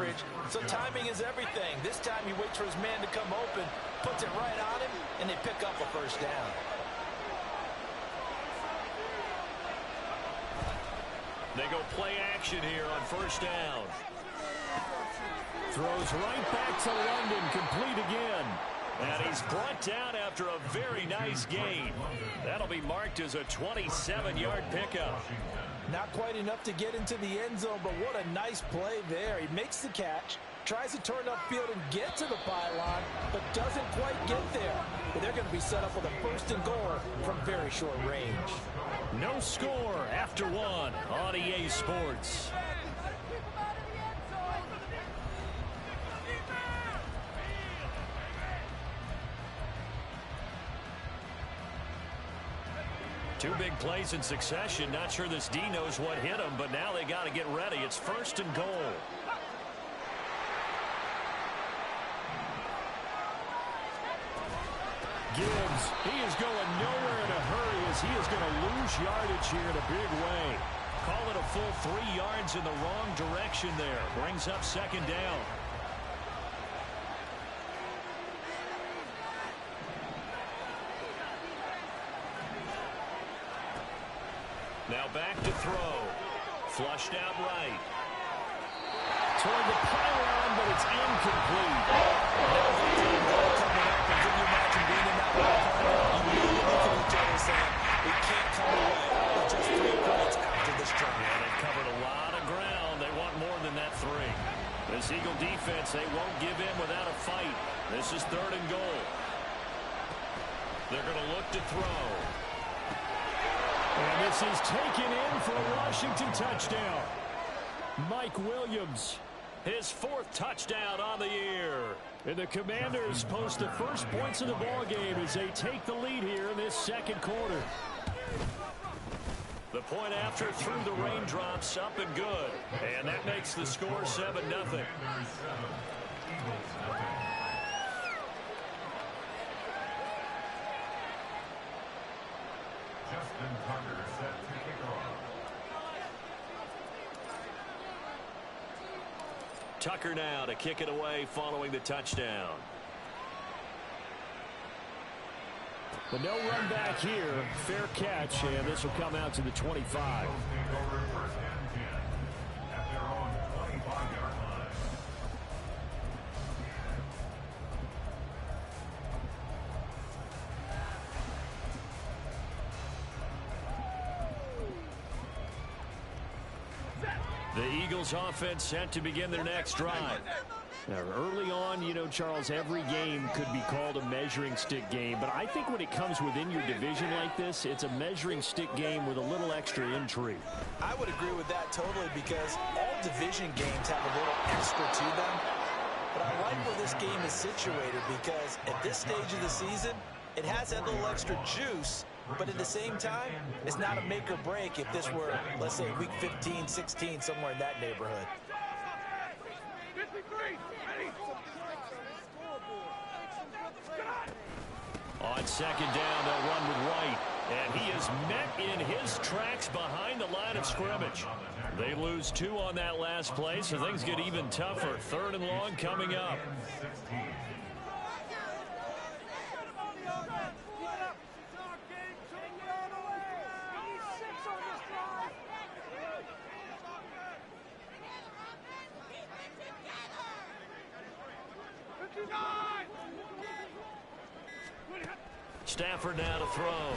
coverage, so timing is everything. This time he waits for his man to come open, puts it right on him, and they pick up a first down. They go play action here on first down. Throws right back to London, complete again. And he's brought down after a very nice gain. That'll be marked as a 27-yard pickup. Not quite enough to get into the end zone, but what a nice play there. He makes the catch, tries to turn upfield and get to the pylon, but doesn't quite get there. But they're going to be set up with a first and goal from very short range. No score after one on EA Sports. Two big plays in succession. Not sure this D knows what hit him, but now they got to get ready. It's first and goal. Gibbs, he is going nowhere in a hurry as he is going to lose yardage here in a big way. Call it a full 3 yards in the wrong direction there. Brings up second down. Now back to throw. Flushed out right. Toward the pylon, but it's incomplete. Can you imagine being in that pylon? You really look at each other saying, we can't come away with just 3 points after this drive. Yeah, they've covered a lot of ground. They want more than that 3. This Eagle defense, they won't give in without a fight. This is third and goal. They're going to look to throw. And this is taken in for a Washington touchdown. Mike Williams, his 4th touchdown on the year. And the Commanders post the first points of the ball game as they take the lead here in this second quarter. The point after through the raindrops, up and good. And that makes the score 7-0. Tucker now to kick it away following the touchdown. But no run back here. Fair catch, and this will come out to the 25. The Eagles offense set to begin their next drive. Now, early on, you know, Charles, every game could be called a measuring stick game. But I think when it comes within your division like this, it's a measuring stick game with a little extra intrigue. I would agree with that totally because all division games have a little extra to them. But I like where this game is situated because at this stage of the season, it has that little extra juice. But at the same time, it's not a make or break if this were, let's say, week 15, 16, somewhere in that neighborhood. On second down, they'll run with White. And he is met in his tracks behind the line of scrimmage. They lose 2 on that last play, so things get even tougher. Third and long coming up. Stafford now to throw.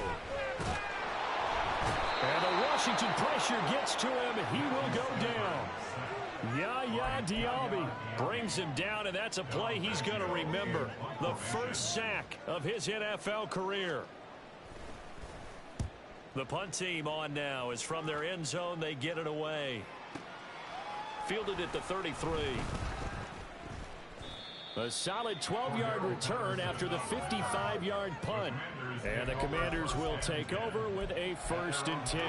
And the Washington pressure gets to him, and he will go down. Yaya Diaby brings him down, and that's a play he's going to remember. The first sack of his NFL career. The punt team on now is from their end zone. They get it away. Fielded at the 33. A solid 12-yard return after the 55-yard punt. And the Commanders will take over with a 1st and 10.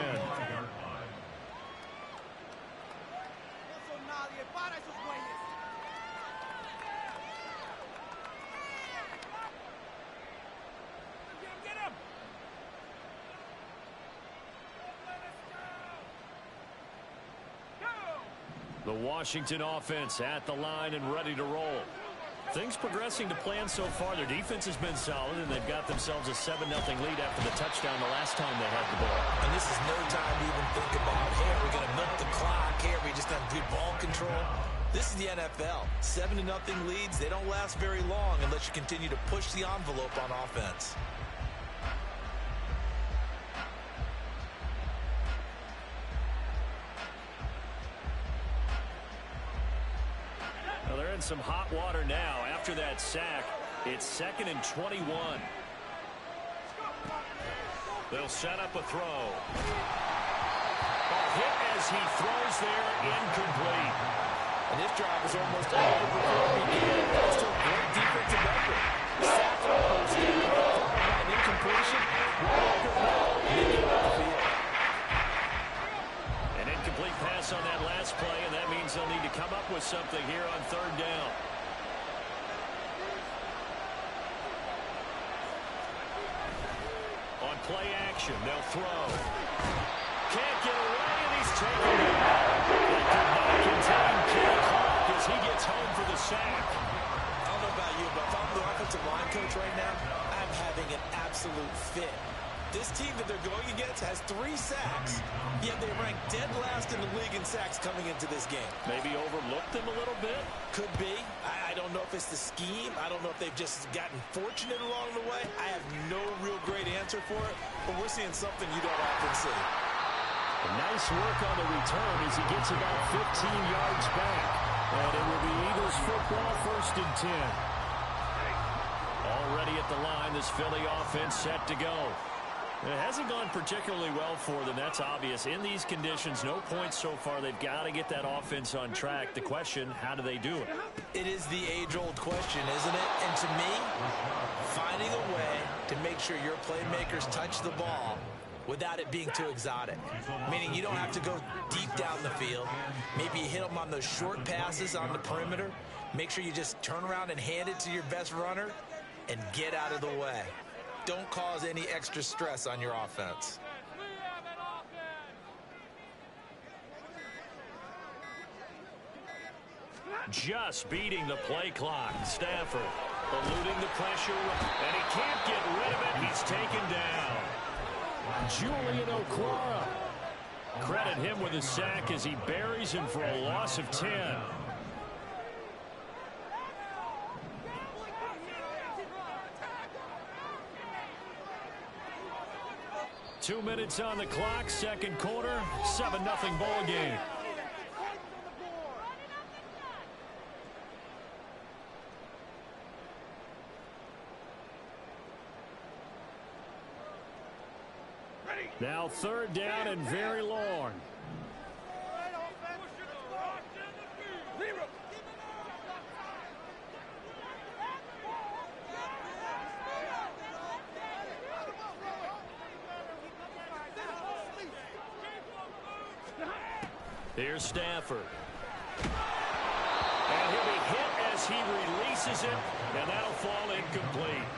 The Washington offense at the line and ready to roll. Things progressing to plan so far. Their defense has been solid, and they've got themselves a 7-0 lead after the touchdown the last time they had the ball. And this is no time to even think about, hey, are we going to milk the clock? Hey, are we just have good ball control? This is the NFL. 7-0 leads, they don't last very long unless you continue to push the envelope on offense. Well, they're in some hot water now. After that sack, it's 2nd and 21. They'll set up a throw. A hit as he throws there, incomplete. And this drive is almost all over before it began. That's still great defensive effort. Sack on first down, followed by an incompletion. An incomplete pass on that last play, and that means they'll need to come up with something here on 3rd down. On play action, they'll throw. Can't get away, and he's taken down. They could not contain Kenny Clark as he gets home for the sack. I don't know about you, but if I'm the offensive line coach right now, I'm having an absolute fit. This team that they're going against has 3 sacks, yet they rank dead last in the league in sacks coming into this game. Maybe overlooked them a little bit? Could be. I don't know if it's the scheme. I don't know if they've just gotten fortunate along the way. I have no real great answer for it, but we're seeing something you don't often see. Nice work on the return as he gets about 15 yards back. And it will be Eagles football, 1st and 10. Already at the line, this Philly offense set to go. It hasn't gone particularly well for them. That's obvious. In these conditions, no points so far. They've got to get that offense on track. The question, how do they do it? It is the age-old question, isn't it? And to me, finding a way to make sure your playmakers touch the ball without it being too exotic. Meaning you don't have to go deep down the field. Maybe you hit them on those short passes on the perimeter. Make sure you just turn around and hand it to your best runner and get out of the way. Don't cause any extra stress on your offense. Just beating the play clock. Stafford eluding the pressure, and he can't get rid of it. He's taken down. Julian Okwara. Credit him with a sack as he buries him for a loss of 10. 2 minutes on the clock, 2nd quarter, 7-0 ball game. Now 3rd down and very long. Here's Stafford. And he'll be hit as he releases it, and that'll fall incomplete.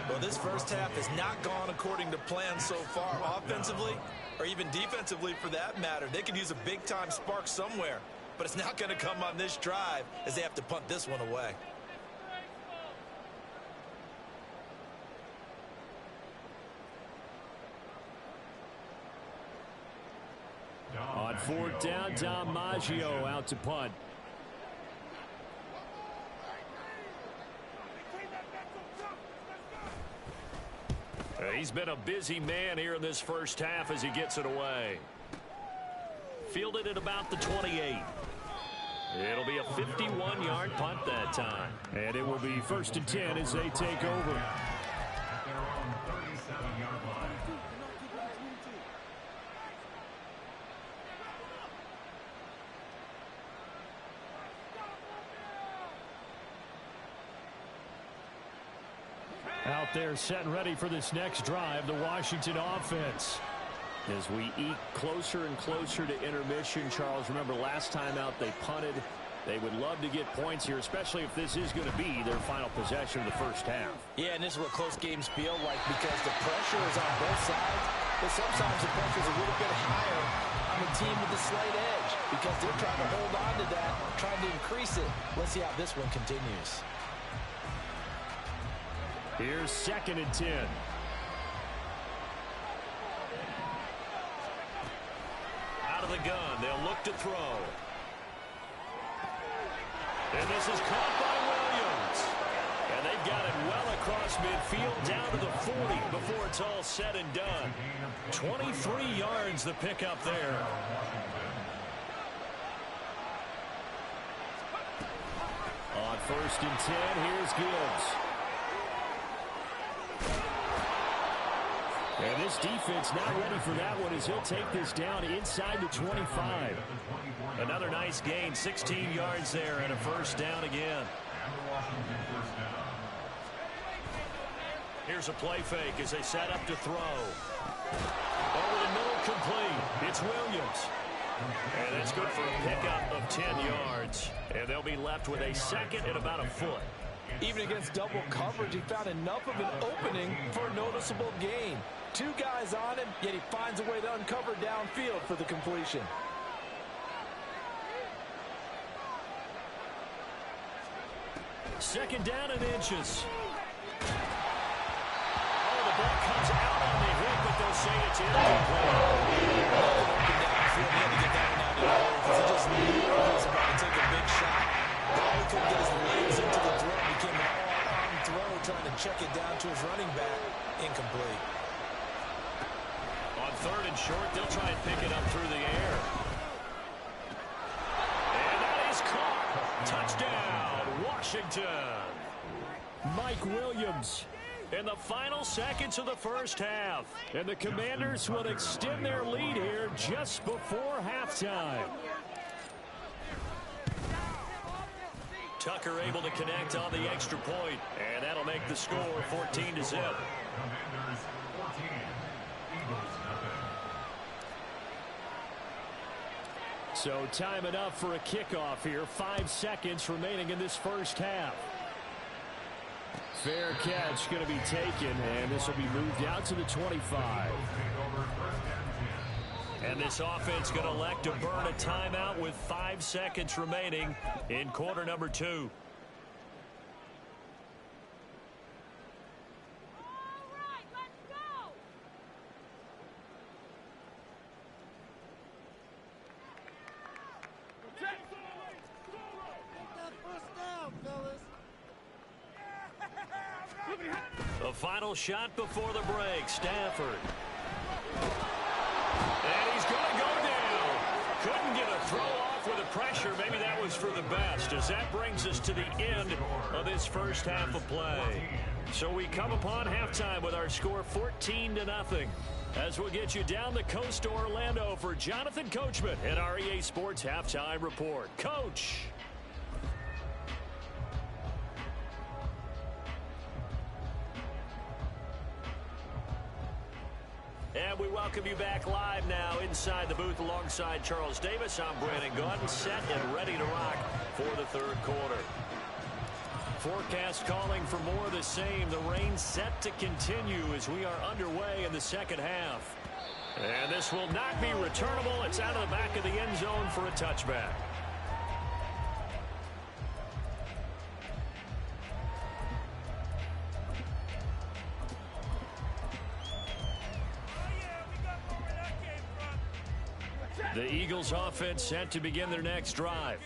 Well, this first half has not gone according to plan so far, offensively or even defensively for that matter. They could use a big-time spark somewhere, but it's not going to come on this drive as they have to punt this one away. On 4th down, Dom Maggio out to punt. He's been a busy man here in this first half as he gets it away. Fielded at about the 28. It'll be a 51-yard punt that time. And it will be 1st and 10 as they take over. Out there set and ready for this next drive, the Washington offense. As we eke closer and closer to intermission, Charles, remember last time out they punted. They would love to get points here, especially if this is going to be their final possession of the first half. Yeah, and this is what close games feel like because the pressure is on both sides, but sometimes the pressure is a little bit higher on the team with the slight edge because they're trying to hold on to that, trying to increase it. Let's see how this one continues. Here's 2nd and 10. Out of the gun, they'll look to throw. And this is caught by Williams. And they've got it well across midfield down to the 40 before it's all said and done. 23 yards the pickup there. On 1st and 10, here's Gibbs. And this defense not ready for that one as he'll take this down inside the 25. Another nice gain, 16 yards there and a 1st down again. Here's a play fake as they set up to throw. Over the middle, complete. It's Williams. And that's good for a pickup of 10 yards. And they'll be left with a 2nd and about a foot. Even against double coverage, he found enough of an opening for a noticeable gain. 2 guys on him, yet he finds a way to uncover downfield for the completion. Second down and inches. Oh, the ball comes out on the hit, but they'll say it's incomplete. Downfield, he had to get that one out of the hole because he just knew he was about to take a big shot. But he couldn't get his legs into the throw. It became an all-arm throw, trying to check it down to his running back. Incomplete. On 3rd and short, they'll try and pick it up through the air. And that is caught. Touchdown, Washington. Mike Williams in the final seconds of the 1st half. And the Commanders will extend their lead here just before halftime. Tucker able to connect on the extra point, and that'll make the score 14-0. So time enough for a kickoff here. 5 seconds remaining in this 1st half. Fair catch going to be taken, and this will be moved out to the 25. And this offense going to elect to burn a timeout with 5 seconds remaining in quarter number 2. The final shot before the break, Stafford. And he's going to go down. Couldn't get a throw off with the pressure. Maybe that was for the best, as that brings us to the end of this 1st half of play. So we come upon halftime with our score 14-0. As we'll get you down the coast to Orlando for Jonathan Coachman at our EA Sports Halftime Report. Coach. And we welcome you back live now inside the booth alongside Charles Davis. I'm Brandon Gaudin, set and ready to rock for the 3rd quarter. Forecast calling for more of the same. The rain set to continue as we are underway in the 2nd half. And this will not be returnable. It's out of the back of the end zone for a touchback. The Eagles offense set to begin their next drive.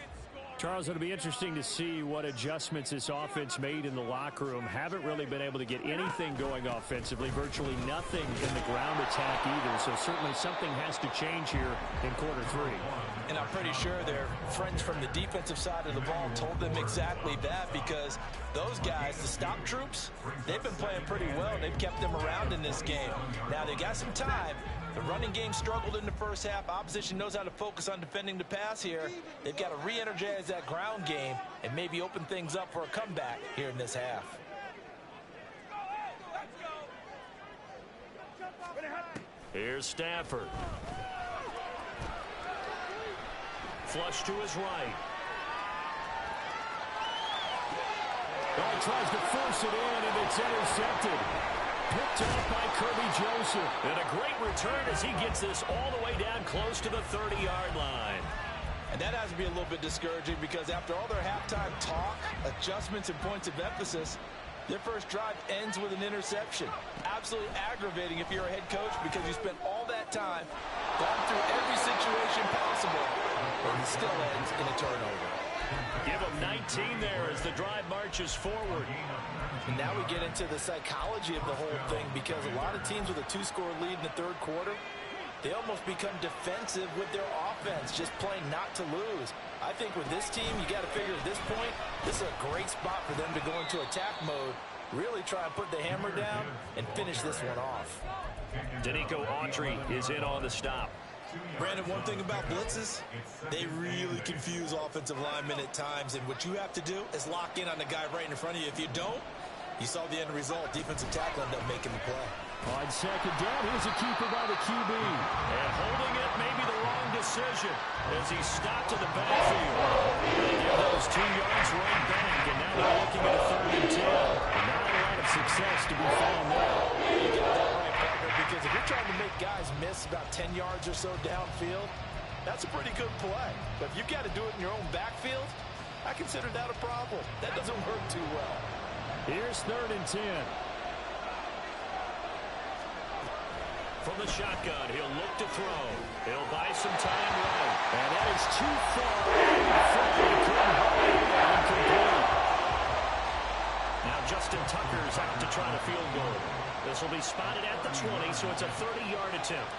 Charles, it'll be interesting to see what adjustments this offense made in the locker room. Haven't really been able to get anything going offensively, virtually nothing in the ground attack either. So certainly something has to change here in quarter 3. And I'm pretty sure their friends from the defensive side of the ball told them exactly that, because those guys, the stop troops, they've been playing pretty well. They've kept them around in this game. Now they got some time. The running game struggled in the 1st half. Opposition knows how to focus on defending the pass here. They've got to re-energize that ground game and maybe open things up for a comeback here in this half. Here's Stafford. Flush to his right. Oh, he tries to force it in, and it's intercepted. Picked off by Kirby Joseph. And a great return as he gets this all the way down close to the 30-yard line. And that has to be a little bit discouraging because after all their halftime talk, adjustments, and points of emphasis, their first drive ends with an interception. Absolutely aggravating if you're a head coach because you spent all that time, gone through every situation possible, and it still ends in a turnover. Give them 19 there as the drive marches forward. And now we get into the psychology of the whole thing because a lot of teams with a 2-score lead in the third quarter, they almost become defensive with their offense, just playing not to lose. I think with this team, you got to figure at this point, this is a great spot for them to go into attack mode, really try and put the hammer down and finish this one off. Danico Autry is in on the stop. Brandon, one thing about blitzes, they really confuse offensive linemen at times, and what you have to do is lock in on the guy right in front of you. If you don't, you saw the end result. Defensive tackle ended up making the play. On second down, here's a keeper by the QB. And holding it may be the wrong decision as he stopped to the backfield. They give those 2 yards right back, and now they're looking at a 3rd and 10. And not a lot of success to be found there. You got that right, partner, because if you're trying to make guys miss about 10 yards or so downfield, that's a pretty good play. But if you've got to do it in your own backfield, I consider that a problem. That doesn't work too well. Here's 3rd and 10. From the shotgun, he'll look to throw. He'll buy some time right. And that is too far. Incomplete. Now Justin Tucker's out to try the field goal. This will be spotted at the 20, so it's a 30-yard attempt.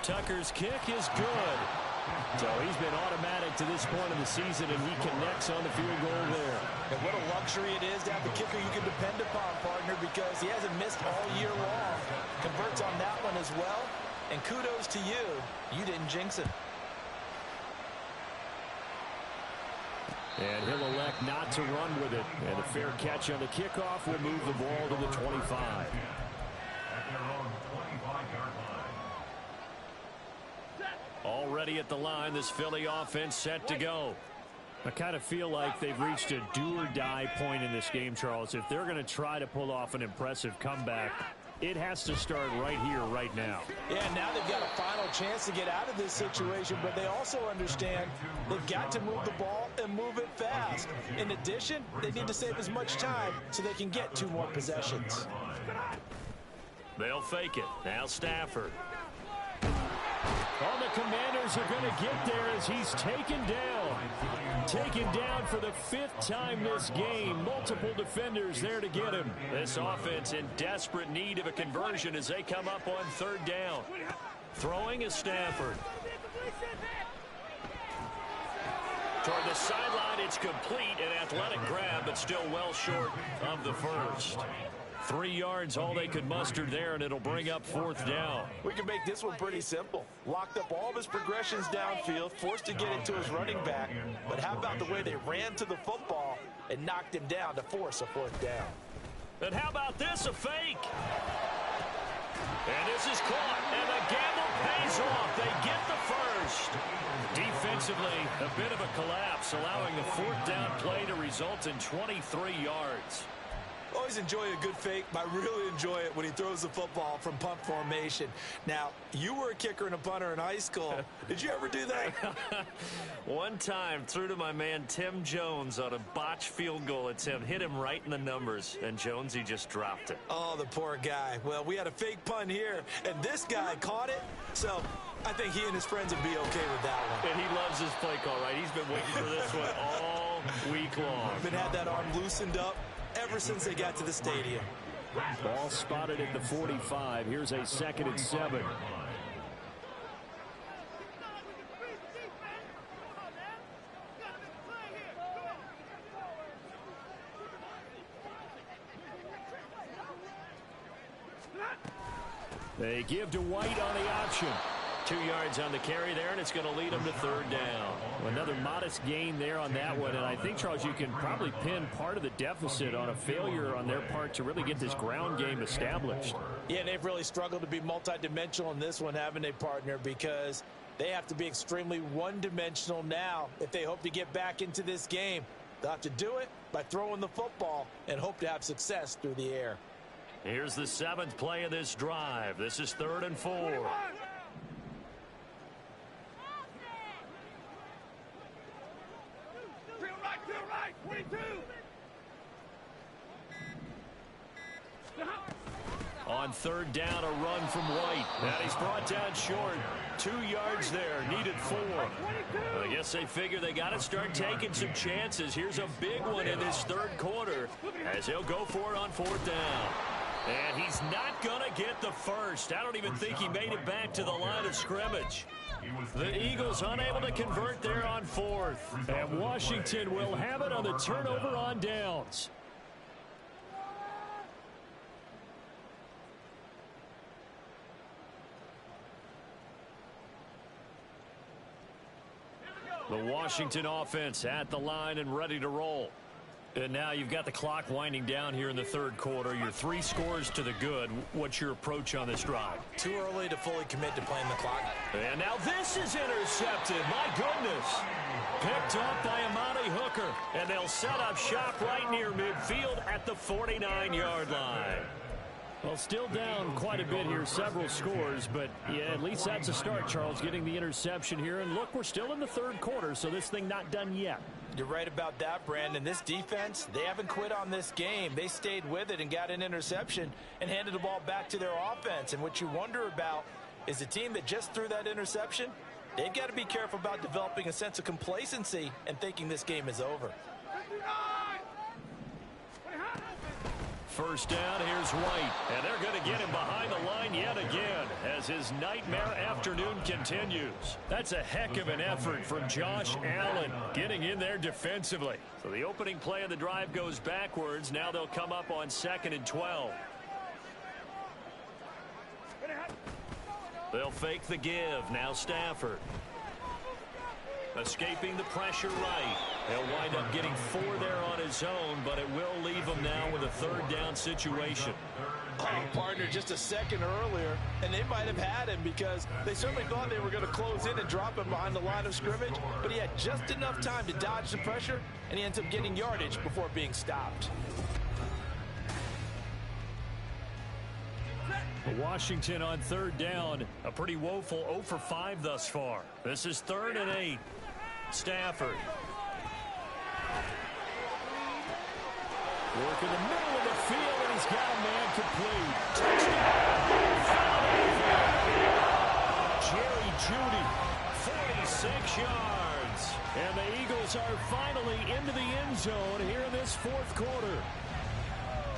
Tucker's kick is good. So he's been automatic to this point of the season, and he connects on the field goal there. And what a luxury it is to have the kicker you can depend upon, partner, because he hasn't missed all year long. Converts on that one as well. And kudos to you. You didn't jinx it. And he'll elect not to run with it. And a fair catch on the kickoff will move the ball to the 25. Already at the line, this Philly offense set to go. I kind of feel like they've reached a do-or-die point in this game, Charles. If they're going to try to pull off an impressive comeback, it has to start right here, right now. Yeah, now they've got a final chance to get out of this situation, but they also understand they've got to move the ball and move it fast. In addition, they need to save as much time so they can get 2 more possessions. They'll fake it. Now Stafford. Oh, the Commanders are going to get there as he's taken down. Taken down for the 5th time this game. Multiple defenders there to get him. This offense in desperate need of a conversion as they come up on 3rd down. Throwing is Stafford. Toward the sideline, it's complete. An athletic grab, but still well short of the first. 3 yards, all they could muster there, and it'll bring up 4th down. We can make this one pretty simple. Locked up all of his progressions downfield, forced to get it to his running back. But how about the way they ran to the football and knocked him down to force a 4th down? And how about this, a fake? And this is caught, and the gamble pays off. They get the first. Defensively, a bit of a collapse, allowing the 4th down play to result in 23 yards. Always enjoy a good fake, but I really enjoy it when he throws the football from punt formation. Now, you were a kicker and a punter in high school. Did you ever do that? One time, threw to my man Tim Jones on a botched field goal attempt. Hit him right in the numbers, and Jonesy just dropped it. Oh, the poor guy. Well, we had a fake punt here, and this guy caught it, so I think he and his friends would be okay with that one. And he loves his play call, right? He's been waiting for this one all week long. Been had that arm loosened up ever since they got to the stadium. Ball spotted at the 45. Here's a 2nd and 7. They give to White on the option. 2 yards on the carry there, and it's going to lead them to 3rd down. Another modest gain there on that one, and I think, Charles, you can probably pin part of the deficit on a failure on their part to really get this ground game established. Yeah, and they've really struggled to be multidimensional in this one, haven't they, partner, because they have to be extremely one-dimensional now if they hope to get back into this game. They'll have to do it by throwing the football and hope to have success through the air. Here's the 7th play of this drive. This is 3rd and 4. On 3rd down, a run from White. And he's brought down short. 2 yards there, needed 4. Well, I guess they figure they got to start taking some chances. Here's a big one in this 3rd quarter as he'll go for it on 4th down. And he's not going to get the first. I don't even think he made it back to the line of scrimmage. The Eagles unable to convert there on 4th. And Washington will have it on the turnover on downs. The Washington offense at the line and ready to roll. And now you've got the clock winding down here in the 3rd quarter. You're 3 scores to the good. What's your approach on this drive? Too early to fully commit to playing the clock. And now this is intercepted. My goodness. Picked off by Amani Hooker. And they'll set up shop right near midfield at the 49-yard line. Well, still down quite a bit here, several scores, but yeah, at least that's a start, Charles, getting the interception here. And look, we're still in the 3rd quarter, so this thing not done yet. You're right about that, Brandon. This defense, they haven't quit on this game. They stayed with it and got an interception and handed the ball back to their offense. And what you wonder about is the team that just threw that interception, they've got to be careful about developing a sense of complacency and thinking this game is over. 1st down, here's White. And they're going to get him behind the line yet again as his nightmare afternoon continues. That's a heck of an effort from Josh Allen getting in there defensively. So the opening play of the drive goes backwards. Now they'll come up on 2nd and 12. They'll fake the give. Now Stafford. Escaping the pressure right. He'll wind up getting 4 there on his own, but it will leave him now with a 3rd down situation. Oh, partner, just a second earlier, and they might have had him because they certainly thought they were going to close in and drop him behind the line of scrimmage, but he had just enough time to dodge the pressure, and he ends up getting yardage before being stopped. Washington on 3rd down, a pretty woeful 0 for 5 thus far. This is 3rd and 8. Stafford. Work in the middle of the field, and he's got a man complete. Touchdown! Jerry Jeudy, 46 yards. And the Eagles are finally into the end zone here in this 4th quarter.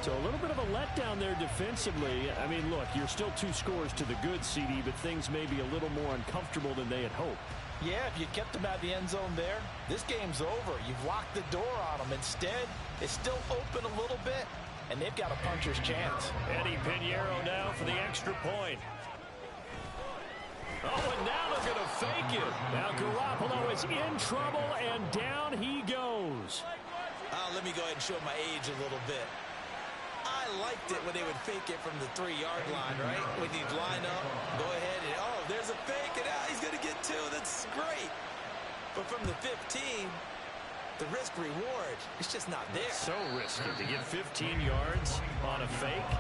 So a little bit of a letdown there defensively. I mean, look, you're still 2 scores to the good, CD, but things may be a little more uncomfortable than they had hoped. Yeah, if you kept them out of the end zone there, this game's over. You've locked the door on them. Instead, it's still open a little bit, and they've got a puncher's chance. Eddie Pinheiro now for the extra point. Oh, and now they're going to fake it. Now Garoppolo is in trouble, and down he goes. Let me go ahead and show my age a little bit. I liked it when they would fake it from the 3-yard line, right? When you'd line up, go ahead, and oh, there's a fake, and he's going to get 2. That's great. But from the 15, the risk-reward, it's just not there. So risky to get 15 yards on a fake.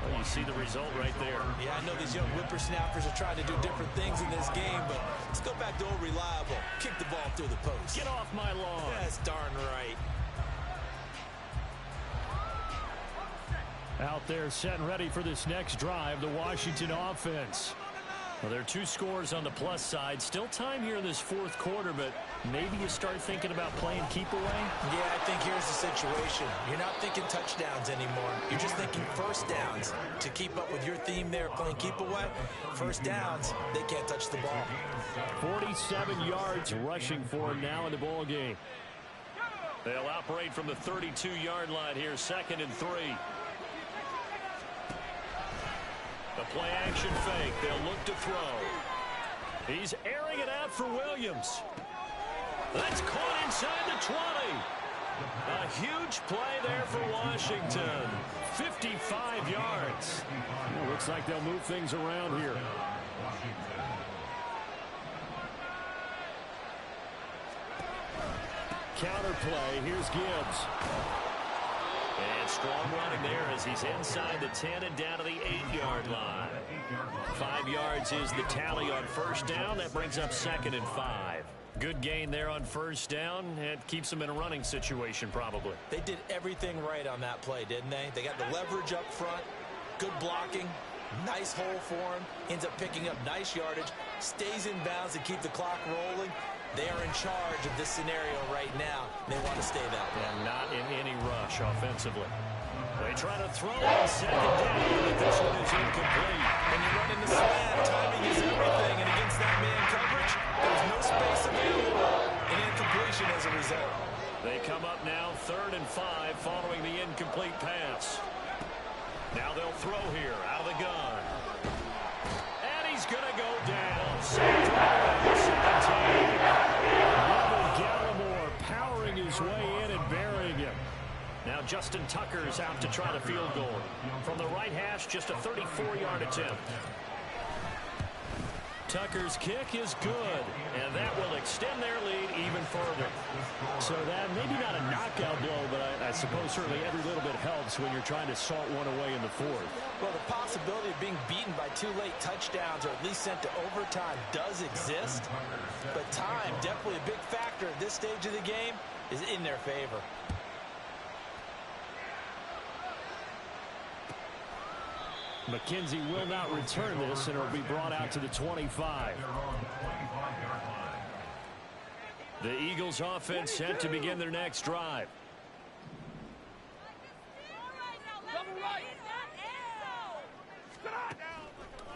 Well, you see the result right there. Yeah, I know these young whippersnappers are trying to do different things in this game, but let's go back to old reliable. Kick the ball through the post. Get off my lawn. That's darn right. Out there set and ready for this next drive, the Washington offense. Well, there are 2 scores on the plus side. Still time here in this 4th quarter, but maybe you start thinking about playing keep away? Yeah, I think here's the situation. You're not thinking touchdowns anymore. You're just thinking 1st downs. To keep up with your theme there, playing keep away, 1st downs, they can't touch the ball. 47 yards rushing for him now in the ball game. They'll operate from the 32-yard line here, 2nd and 3. The play action fake. They'll look to throw. He's airing it out for Williams. That's caught inside the 20. A huge play there for Washington. 55 yards. Well, looks like they'll move things around here. counter play. Here's Gibbs. And strong running there as he's inside the 10 and down to the 8-yard line. 5 yards is the tally on first down. That brings up 2nd and 5. Good gain there on first down. It keeps them in a running situation probably. They did everything right on that play, didn't they? They got the leverage up front, good blocking, nice hole for him, ends up picking up nice yardage, stays in bounds to keep the clock rolling. They are in charge of this scenario right now. They want to stay that way. And not in any rush offensively. They try to throw on 2nd down, but this one is incomplete. When you run in the slant, timing is everything, and against that man coverage, there's no space available, and incompletion as a result. They come up now 3rd and 5 following the incomplete pass. Now they'll throw here out of the gun. And he's going to go down. 17. Robert Gallimore powering his way in and burying him. Now Justin Tucker's out to try the field goal. From the right hash, just a 34-yard attempt. Tucker's kick is good, and that will extend their lead even further. So that maybe not a knockout blow, but I suppose certainly every little bit helps when you're trying to salt one away in the 4th. Well, the possibility of being beaten by 2 late touchdowns or at least sent to overtime does exist, but time, definitely a big factor at this stage of the game, is in their favor. McKenzie will not return this, and it will be brought out to the 25. The Eagles offense set to begin their next drive.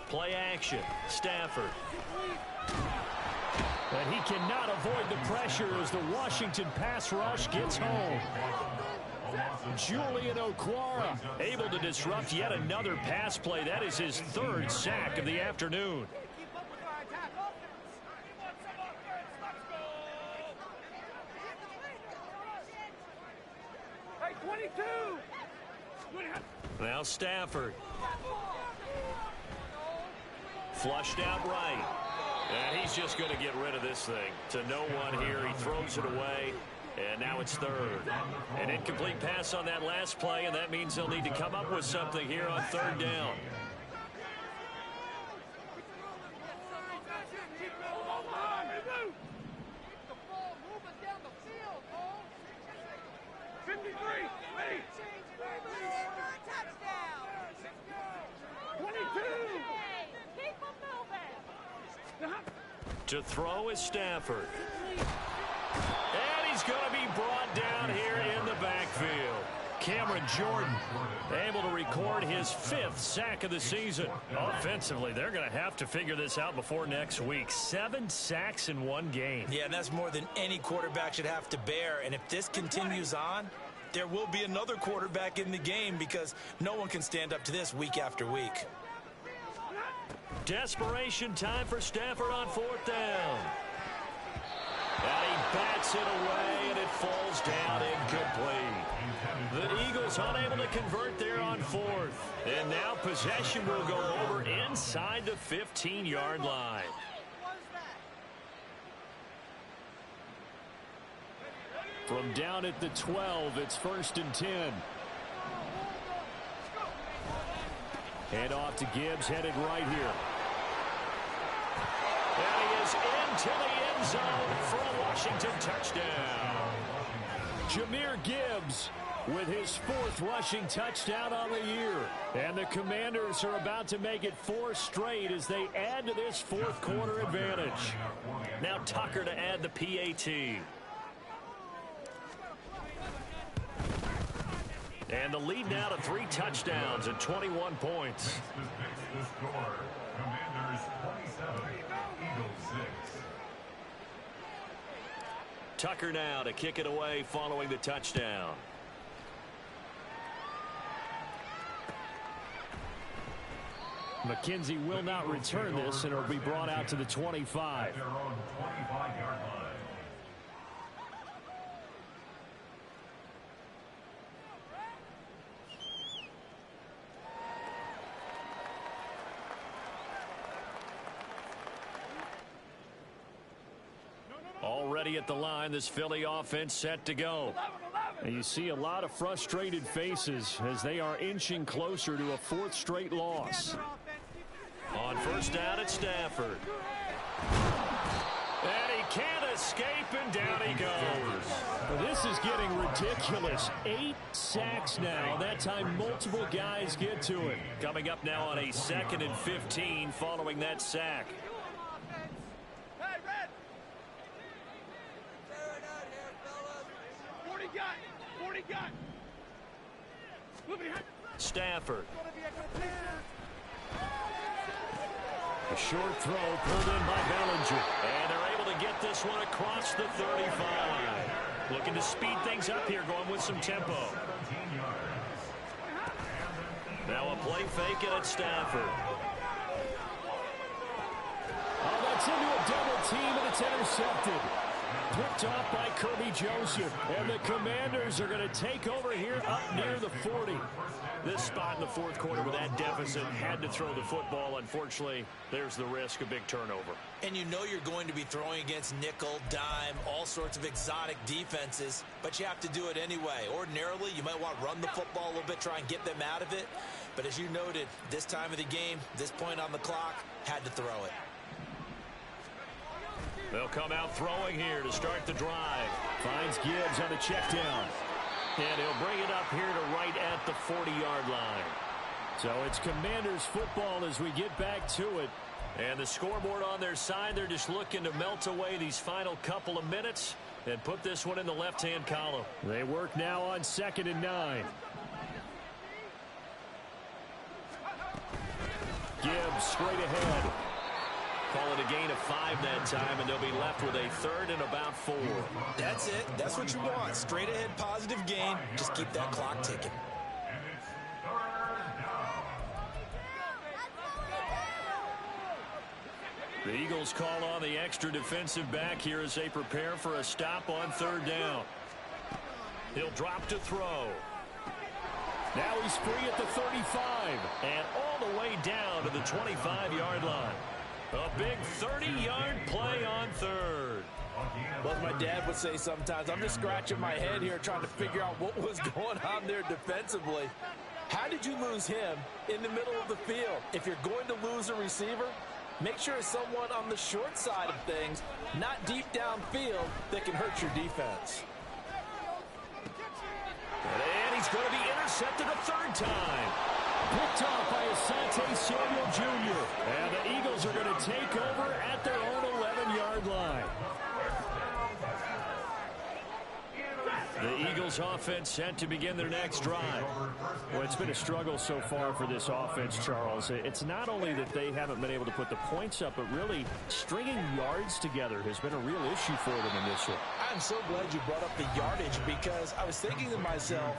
Play action. Stafford. And he cannot avoid the pressure as the Washington pass rush gets home. Julian Okwara able to disrupt yet another pass play. That is his 3rd sack of the afternoon. Now Stafford. Flushed out right. And he's just going to get rid of this thing. To no one here. He throws it away. And now it's 3rd. An incomplete pass on that last play, and that means they'll need to come up with something here on 3rd down. To throw is Stafford. And he's going to be brought down here in the backfield. Cameron Jordan able to record his 5th sack of the season. Offensively, they're going to have to figure this out before next week. 7 sacks in one game. Yeah, and that's more than any quarterback should have to bear. And if this continues on, there will be another quarterback in the game because no one can stand up to this week after week. Desperation time for Stafford on 4th down. And he bats it away, and it falls down incomplete. The Eagles unable to convert there on 4th. And now possession will go over inside the 15-yard line. From down at the 12, it's 1st and 10. Hand off to Gibbs, headed right here. And he is into the end zone for a Washington touchdown. Jahmyr Gibbs with his 4th rushing touchdown on the year. And the Commanders are about to make it 4 straight as they add to this 4th quarter advantage. Now Tucker to add the PAT. And the lead now to 3 touchdowns and 21 points. The score, Commanders 27, Eagles 6. Tucker now to kick it away following the touchdown. McKenzie will not return this, and it will be brought out to the 25. Their own 25-yard line. ready at the line. This Philly offense set to go. And you see a lot of frustrated faces as they are inching closer to a fourth straight loss. On first down at Stafford. And he can't escape, and down he goes. This is getting ridiculous. 8 sacks now. That time multiple guys get to it. Coming up now on a 2nd and 15 following that sack. Stafford. A short throw pulled in by Bellinger. And they're able to get this one across the 35. Looking to speed things up here, going with some tempo. Now a play fake at Stafford. Oh, that's into a double team, and it's intercepted. Picked off by Kirby Joseph. And the Commanders are going to take over here up near the 40. This spot in the fourth quarter with that deficit, had to throw the football. Unfortunately, there's the risk of big turnover. And you know you're going to be throwing against nickel, dime, all sorts of exotic defenses, but you have to do it anyway. Ordinarily, you might want to run the football a little bit, try and get them out of it. But as you noted, this time of the game, this point on the clock, had to throw it. They'll come out throwing here to start the drive. Finds Gibbs on the check down. And he'll bring it up here to right at the 40-yard line. So it's Commanders football as we get back to it. And the scoreboard on their side, they're just looking to melt away these final couple of minutes and put this one in the left-hand column. They work now on 2nd and 9. Gibbs straight ahead. Call it a gain of 5 that time, and they'll be left with a 3rd and about 4. That's it. That's what you want. Straight ahead positive gain. Just keep that clock ticking. The Eagles call on the extra defensive back here as they prepare for a stop on 3rd down. He'll drop to throw. Now he's free at the 35. And all the way down to the 25-yard line. A big 30-yard play on 3rd. Well, as my dad would say sometimes, I'm just scratching my head here trying to figure out what was going on there defensively. How did you lose him in the middle of the field? If you're going to lose a receiver, make sure it's someone on the short side of things, not deep downfield, that can hurt your defense. And he's going to be intercepted a 3rd time. Picked off by Asante Samuel Jr. And the Eagles are going to take over at their own 11-yard line. The Eagles offense set to begin their next drive. Well, it's been a struggle so far for this offense, Charles. It's not only that they haven't been able to put the points up, but really stringing yards together has been a real issue for them in this one. I'm so glad you brought up the yardage because I was thinking to myself,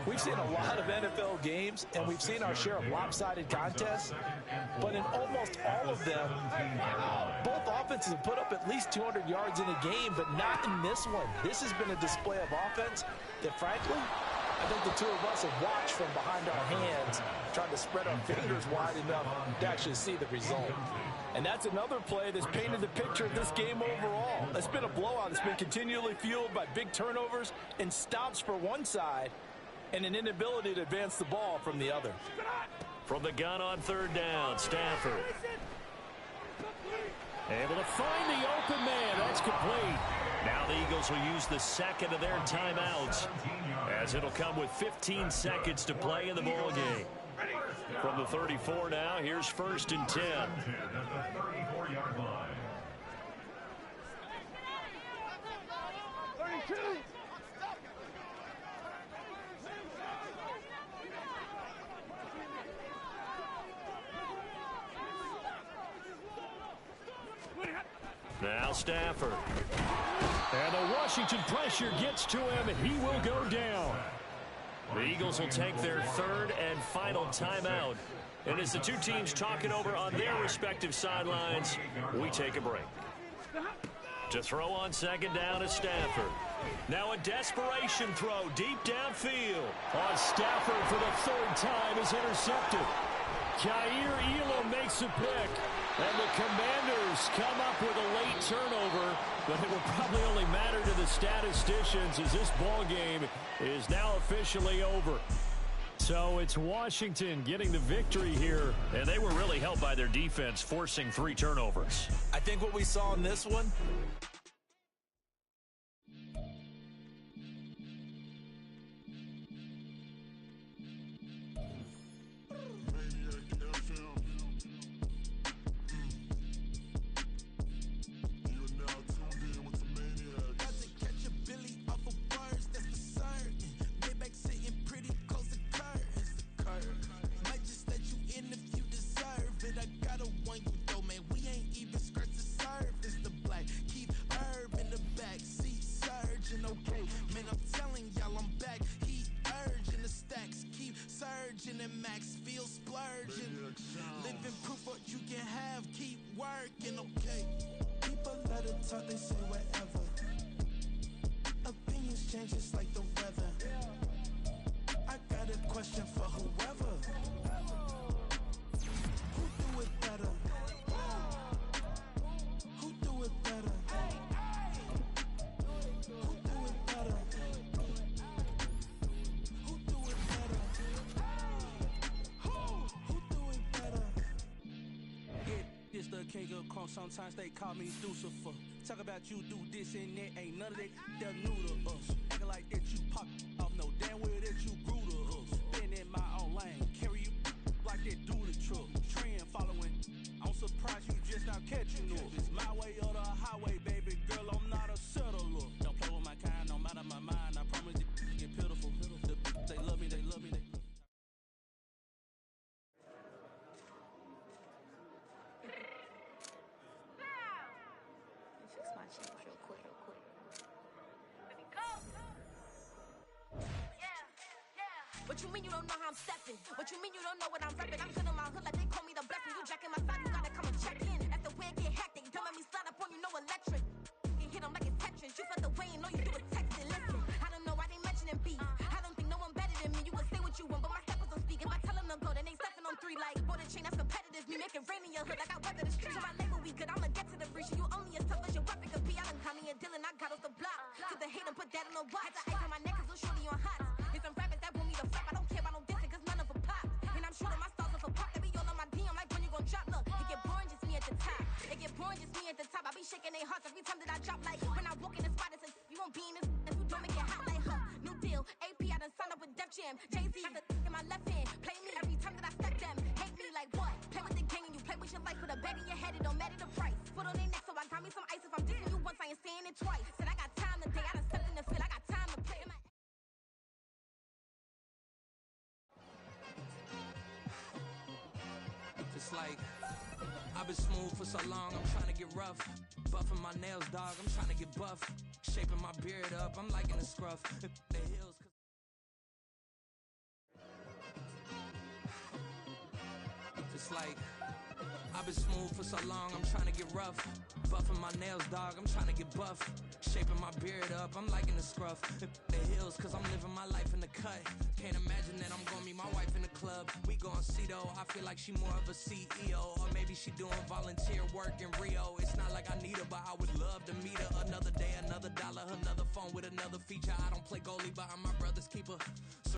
we've seen a lot of NFL games and we've seen our share of lopsided contests, but in almost all of them, both offenses have put up at least 200 yards in a game, but not in this one. This has been a display of offense that, frankly, I think the two of us have watched from behind our hands, trying to spread our fingers wide enough to actually see the result. And that's another play that's painted the picture of this game overall. It's been a blowout. It's been continually fueled by big turnovers and stops for one side and an inability to advance the ball from the other. From the gun on 3rd down, Stafford. Able to find the open man. That's complete. Now the Eagles will use the 2nd of their timeouts as it'll come with 15 seconds to play in the ball game. From the 34 now, here's 1st and 10. Now Stafford. And the Washington pressure gets to him, and he will go down. The Eagles will take their 3rd and final timeout. And as the two teams talk it over on their respective sidelines, we take a break. To throw on 2nd down is Stafford. Now a desperation throw deep downfield. On Stafford for the 3rd time is intercepted. Kaiir Elam makes a pick. And the Commanders come up with a late turnover, but it will probably only letter to the statisticians as this ball game is now officially over. So it's Washington getting the victory here. And they were really helped by their defense, forcing 3 turnovers. I think what we saw in this one, talk, they say whatever. Opinions change just like the weather. I got a question for whoever. Who do it better? Who do it better? Who do it better? Who do it better? Who do it better? It's the king of crunk, sometimes they call me Lucifer. Talk about you do this and that, ain't none of that, they're new to us. Acting like that you pop off, no damn well that you grew to us. Been in my own lane, carry you like that do the truck. Trend following, I'm surprised you just not catching up. It's my way or the highway, baby girl, I'm not a settler. Don't play with my kind, no matter my mind, I promise you get pitiful. They love me, they love me, they love me. Fix my cheeks real quick. What you mean you don't know how I'm stepping? What you mean you don't know what I'm repping? I'm good on my hood like they call me the blessing. You jacking my side, you gotta come and check in. After where get hectic, don't let me slide up on you, no electric. You hit them like it's Tetris. You felt the way and know you do a texting. Listen, I don't know why they mentioning beef. I don't think no one better than me. You can say what you want, but my steppers don't speak. If I tell them to go, then they stepping on 3 like border chain. That's competitive. Me make it rain in your hood like I weather the street. So my label we good, I'ma get to the breach. You only as tough as your weapon could be. I done caught me a Dylan, I got off the block. Took the hate and put that on the watch. Had the ice on my neck, cause little shorty on hot. Here's some rappers that want me to flap. I don't care about no dissing, cause none of them pop. And I'm shooting my stars off a pop. They be all on my DM like when you gon' drop. Look, it get boring, just me at the top. It get boring, just me at the top. I be shaking their hearts every time that I drop. Like when I walk in the spot, it's you won't be in this. If you don't make it hot like new deal. AP, I done signed up with Def Jam. Jay-Z got the in my left hand. Play me every time that I step them. Hate me like what? Play with the gang and you play with your life. Put a bag in your head, it don't matter the price. Put on their neck, so I got me some ice. If I'm dissing you once, I ain't saying it twice. Said I got time today, I done stepped in the field. I got time to play. It's like I've been smooth for so long, I'm trying to get rough. Buffing my nails, dog, I'm trying to get buff. Shaping my beard up, I'm liking the scruff. The hills. It's like I've been smooth for so long, I'm trying to get rough. Buffing my nails, dog, I'm trying to get buff. Shaping my beard up, I'm liking the scruff. The hills, cause I'm living my life in the cut. Can't imagine that I'm gonna meet my wife in the club. We gon' see though, I feel like she more of a CEO. Or maybe she doing volunteer work in Rio. It's not like I need her, but I would love to meet her. Another day, another dollar, another phone with another feature. I don't play goalie, but I'm my brother's keeper. So